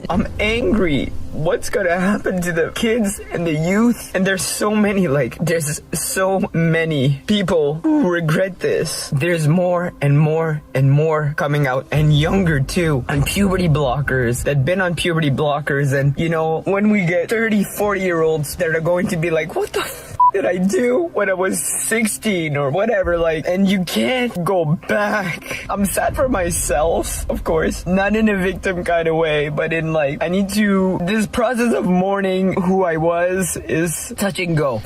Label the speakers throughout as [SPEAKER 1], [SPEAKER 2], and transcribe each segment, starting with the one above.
[SPEAKER 1] I'm angry. What's gonna happen to the kids and the youth? And there's so many people who regret this. There's more and more and more coming out, and younger too, on puberty blockers, that been on puberty blockers. And when we get 30, 40-year-olds that are going to be like, what the did I do when I was 16 or whatever, and you can't go back. I'm sad for myself, of course, not in a victim kind of way, but in this process of mourning who I was is touch and go.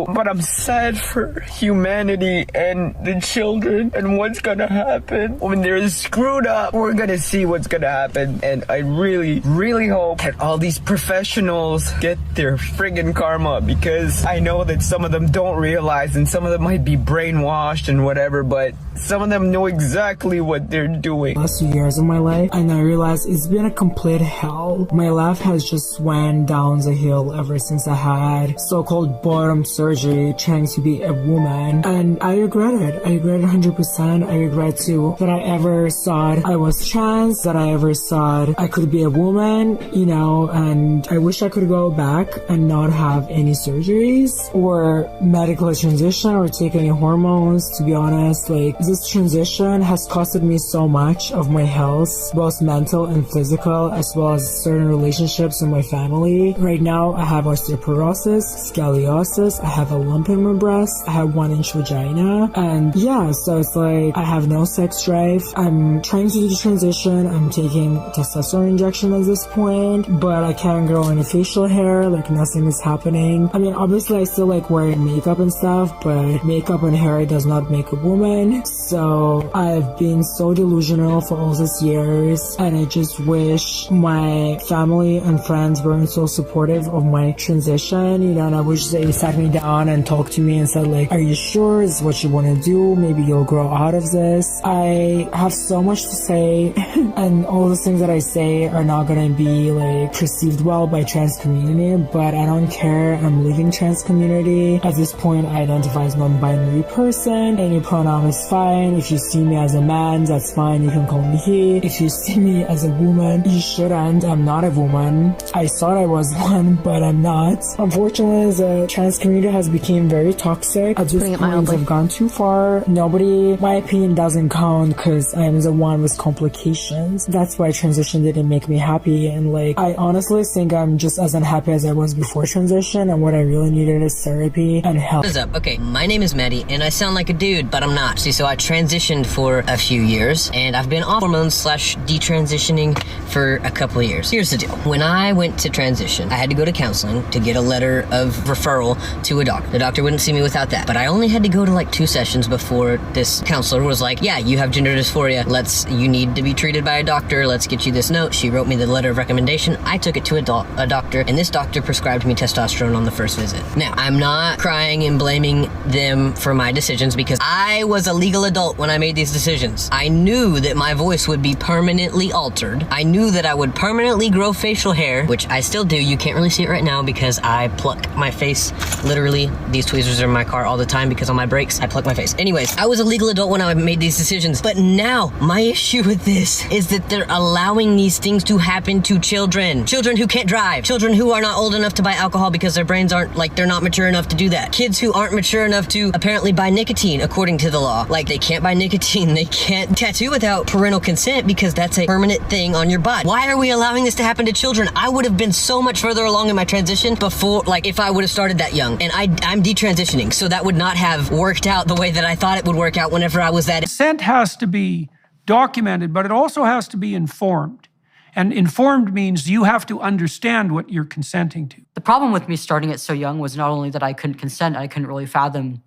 [SPEAKER 1] But I'm sad for humanity and the children and what's gonna happen when they're screwed up. We're gonna see what's gonna happen, and I really, really hope that all these professionals get their friggin' karma, because I know that some of them don't realize, and some of them might be brainwashed and whatever, but some of them know exactly what they're doing.
[SPEAKER 2] Last 2 years of my life, and I realized it's been a complete hell. My life has just went down the hill ever since I had so-called bottom surgery trying to be a woman, and I regret it. I regret it 100%. I regret too that I ever thought I was trans, that I ever thought I could be a woman, and I wish I could go back and not have any surgeries or medical transition or take any hormones. To be honest, this transition has costed me so much of my health, both mental and physical, as well as certain relationships in my family. Right now, I have osteoporosis, scoliosis, I have a lump in my breast, I have 1-inch vagina, and so it's I have no sex drive. I'm trying to do the transition. I'm taking testosterone injection at this point, but I can't grow any facial hair, nothing is happening. I mean, obviously I still wearing makeup and stuff, but makeup and hair does not make a woman. So I've been so delusional for all these years, and I just wish my family and friends weren't so supportive of my transition, and I wish they sat me down and talked to me and said are you sure this is what you want to do? Maybe you'll grow out of this. I have so much to say and all the things that I say are not gonna be perceived well by trans community, but I don't care. I'm leaving trans community. At this point, I identify as non-binary person. Any pronoun is fine. If you see me as a man, that's fine. You can call me he. If you see me as a woman, you shouldn't. I'm not a woman. I thought I was one, but I'm not. Unfortunately, the trans community has become very toxic. At this point, I've gone too far. My opinion doesn't count because I'm the one with complications. That's why transition didn't make me happy. And I honestly think I'm just as unhappy as I was before transition, and what I really needed is therapy and help.
[SPEAKER 3] What is up? Okay, my name is Maddie, and I sound like a dude, but I'm not. See, so I transitioned for a few years, and I've been off hormones / detransitioning for a couple of years. Here's the deal. When I went to transition, I had to go to counseling to get a letter of referral to a doctor. The doctor wouldn't see me without that, but I only had to go to 2 sessions before this counselor was like, yeah, you have gender dysphoria. You need to be treated by a doctor. Let's get you this note. She wrote me the letter of recommendation. I took it to a doctor, and this doctor prescribed me testosterone on the first visit. Now, I'm not crying and blaming them for my decisions because I was a legal adult when I made these decisions. I knew that my voice would be permanently altered. I knew that I would permanently grow facial hair, which I still do. You can't really see it right now because I pluck my face. Literally, these tweezers are in my car all the time because on my breaks, I pluck my face. Anyways, I was a legal adult when I made these decisions, but now my issue with this is that they're allowing these things to happen to children. Children who can't drive. Children who are not old enough to buy alcohol because their brains aren't, they're not mature enough to do that. Kids who aren't mature enough to apparently buy nicotine according to the law. They can't buy nicotine. They can't tattoo without parental consent because that's a permanent thing on your body. Why are we allowing this to happen to children? I would have been so much further along in my transition before, if I would have started that young. And I'm detransitioning, so that would not have worked out the way that I thought it would work out whenever I was that.
[SPEAKER 4] Consent has to be documented, but it also has to be informed. And informed means you have to understand what you're consenting to.
[SPEAKER 5] The problem with me starting it so young was not only that I couldn't consent, I couldn't really fathom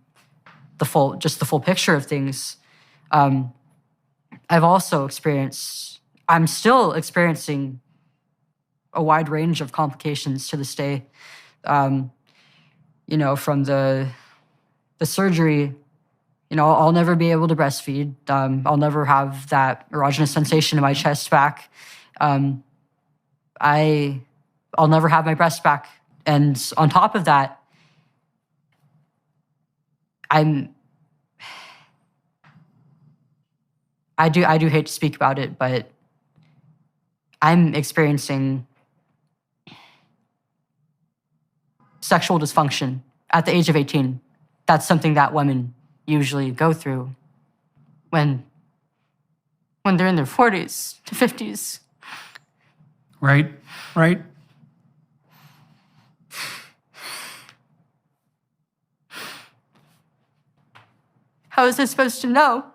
[SPEAKER 5] the full picture of things. I've also I'm still experiencing a wide range of complications to this day. From the surgery, I'll never be able to breastfeed. I'll never have that erogenous sensation in my chest back. I'll never have my breast back. And on top of that, I do hate to speak about it, but I'm experiencing sexual dysfunction at the age of 18. That's something that women usually go through when they're in their 40s to 50s.
[SPEAKER 4] Right, right.
[SPEAKER 5] How was I supposed to know?